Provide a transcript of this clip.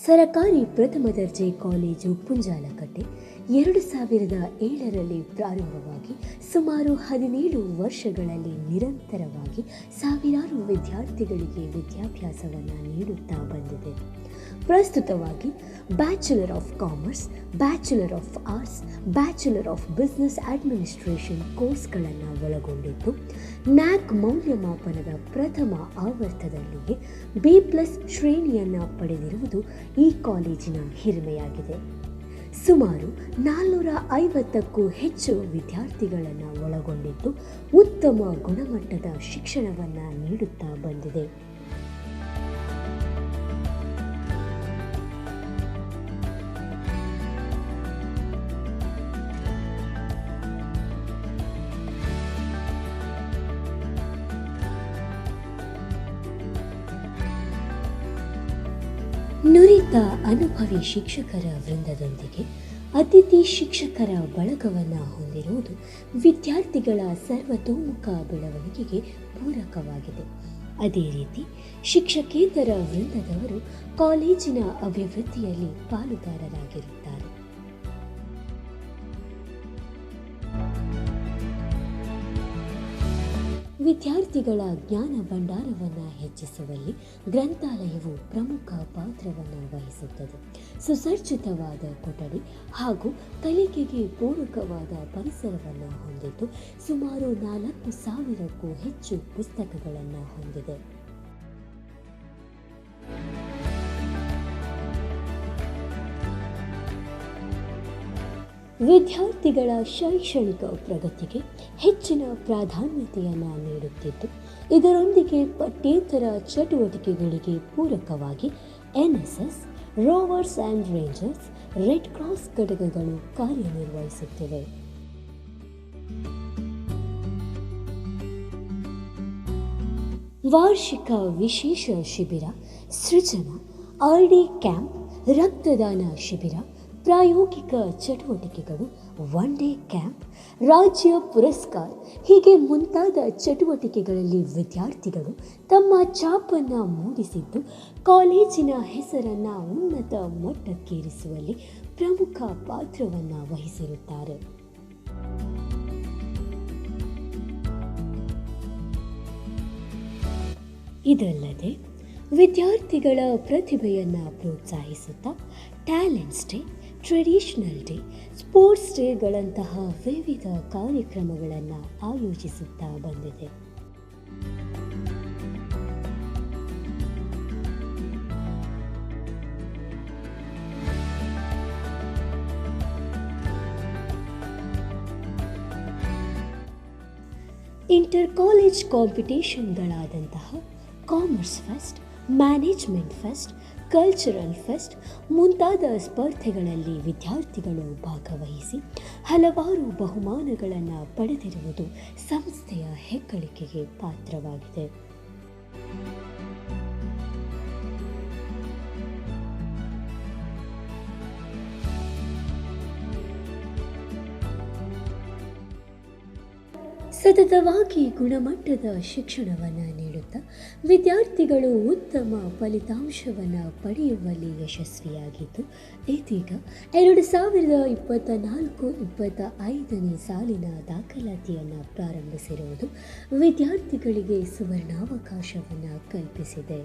ಸರಕಾರಿ ಪ್ರಥಮ ದರ್ಜೆ ಕಾಲೇಜು ಪುಂಜಾಲಕಟ್ಟೆ 2007ರಲ್ಲಿ ಪ್ರಾರಂಭವಾಗಿ ಸುಮಾರು 17 ವರ್ಷಗಳಲ್ಲಿ ನಿರಂತರವಾಗಿ ಸಾವಿರಾರು ವಿದ್ಯಾರ್ಥಿಗಳಿಗೆ ವಿದ್ಯಾಭ್ಯಾಸವನ್ನು ನೀಡುತ್ತಾ ಬಂದಿದೆ. ಪ್ರಸ್ತುತವಾಗಿ bachelor of commerce, bachelor of arts, bachelor of business administration ಕೋರ್ಸ್ಗಳನ್ನು ಒಳಗೊಂಡಿದ್ದು, ನ್ಯಾಕ್ ಮೌಲ್ಯಮಾಪನದ ಪ್ರಥಮ ಆವರ್ತದಲ್ಲಿಯೇ B+ ಶ್ರೇಣಿಯನ್ನು ಪಡೆದಿರುವುದು ಈ ಕಾಲೇಜಿನ ಹಿರಿಮೆಯಾಗಿದೆ. ಸುಮಾರು 450ಕ್ಕೂ ಹೆಚ್ಚು ವಿದ್ಯಾರ್ಥಿಗಳನ್ನು ಒಳಗೊಂಡಿದ್ದು, ಉತ್ತಮ ಗುಣಮಟ್ಟದ ಶಿಕ್ಷಣವನ್ನು ನೀಡುತ್ತಾ ಬಂದಿದೆ. ನುರಿತ ಅನುಭವಿ ಶಿಕ್ಷಕರ ವೃಂದದೊಂದಿಗೆ ಅತಿಥಿ ಶಿಕ್ಷಕರ ಬಳಗವನ್ನು ಹೊಂದಿರುವುದು ವಿದ್ಯಾರ್ಥಿಗಳ ಸರ್ವತೋಮುಖ ಬೆಳವಣಿಗೆಗೆ ಪೂರಕವಾಗಿದೆ. ಅದೇ ರೀತಿ ಶಿಕ್ಷಕೇತರ ವೃಂದದವರು ಕಾಲೇಜಿನ ಅಭಿವೃದ್ಧಿಯಲ್ಲಿ ಪಾಲುದಾರರಾಗಿರುತ್ತಾರೆ. ವಿದ್ಯಾರ್ಥಿಗಳ ಜ್ಞಾನ ಭಂಡಾರವನ್ನು ಹೆಚ್ಚಿಸುವಲ್ಲಿ ಗ್ರಂಥಾಲಯವು ಪ್ರಮುಖ ಪಾತ್ರವನ್ನು ವಹಿಸುತ್ತದೆ. ಸುಸಜ್ಜಿತವಾದ ಕೊಠಡಿ ಹಾಗೂ ಕಲಿಕೆಗೆ ಪೂರಕವಾದ ಪರಿಸರವನ್ನು ಹೊಂದಿದ್ದು, ಸುಮಾರು 4,000ಕ್ಕೂ ಹೆಚ್ಚು ಪುಸ್ತಕಗಳನ್ನು ಹೊಂದಿದೆ. ವಿದ್ಯಾರ್ಥಿಗಳ ಶೈಕ್ಷಣಿಕ ಪ್ರಗತಿಗೆ ಹೆಚ್ಚಿನ ಪ್ರಾಧಾನ್ಯತೆಯನ್ನು ನೀಡುತ್ತಿದ್ದು, ಇದರೊಂದಿಗೆ ಪಠ್ಯೇತರ ಚಟುವಟಿಕೆಗಳಿಗೆ ಪೂರಕವಾಗಿ NSS, rovers and rangers, red cross ಘಟಕಗಳು ಕಾರ್ಯನಿರ್ವಹಿಸುತ್ತಿವೆ. ವಾರ್ಷಿಕ ವಿಶೇಷ ಶಿಬಿರ, ಸೃಜನ, RD ಕ್ಯಾಂಪ್, ರಕ್ತದಾನ ಶಿಬಿರ, ಪ್ರಾಯೋಗಿಕ ಚಟುವಟಿಕೆಗಳು, ಒನ್ ಡೇ ಕ್ಯಾಂಪ್, ರಾಜ್ಯ ಪುರಸ್ಕಾರ ಹೀಗೆ ಮುಂತಾದ ಚಟುವಟಿಕೆಗಳಲ್ಲಿ ವಿದ್ಯಾರ್ಥಿಗಳು ತಮ್ಮ ಛಾಪನ್ನು ಮೂಡಿಸಿದ್ದು, ಕಾಲೇಜಿನ ಹೆಸರನ್ನು ಉನ್ನತ ಮಟ್ಟಕ್ಕೇರಿಸುವಲ್ಲಿ ಪ್ರಮುಖ ಪಾತ್ರವನ್ನು ವಹಿಸಿರುತ್ತಾರೆ. ಇದಲ್ಲದೆ ವಿದ್ಯಾರ್ಥಿಗಳ ಪ್ರತಿಭೆಯನ್ನು ಪ್ರೋತ್ಸಾಹಿಸುತ್ತಾ talents day, traditional day, sports ಡೇಗಳಂತಹ ವಿವಿಧ ಕಾರ್ಯಕ್ರಮಗಳನ್ನು ಆಯೋಜಿಸುತ್ತಾ ಬಂದಿದೆ. ಇಂಟರ್ ಕಾಲೇಜ್ ಕಾಂಪಿಟೇಷನ್ಗಳಾದಂತಹ commerce fest, management fest, cultural fest ಮುಂತಾದ ಸ್ಪರ್ಧೆಗಳಲ್ಲಿ ವಿದ್ಯಾರ್ಥಿಗಳು ಭಾಗವಹಿಸಿ ಹಲವಾರು ಬಹುಮಾನಗಳನ್ನು ಪಡೆದಿರುವುದು ಸಂಸ್ಥೆಯ ಹೆಗ್ಗಳಿಕೆಗೆ ಪಾತ್ರವಾಗಿದೆ. ಸತತವಾಗಿ ಗುಣಮಟ್ಟದ ಶಿಕ್ಷಣವನ್ನು ನೀಡುತ್ತಾ ವಿದ್ಯಾರ್ಥಿಗಳು ಉತ್ತಮ ಫಲಿತಾಂಶವನ್ನು ಪಡೆಯುವಲ್ಲಿ ಯಶಸ್ವಿಯಾಗಿದ್ದು, ಇದೀಗ 2024-25ನೇ ಸಾಲಿನ ದಾಖಲಾತಿಯನ್ನು ಪ್ರಾರಂಭಿಸಿರುವುದು ವಿದ್ಯಾರ್ಥಿಗಳಿಗೆ ಸುವರ್ಣಾವಕಾಶವನ್ನು ಕಲ್ಪಿಸಿದೆ.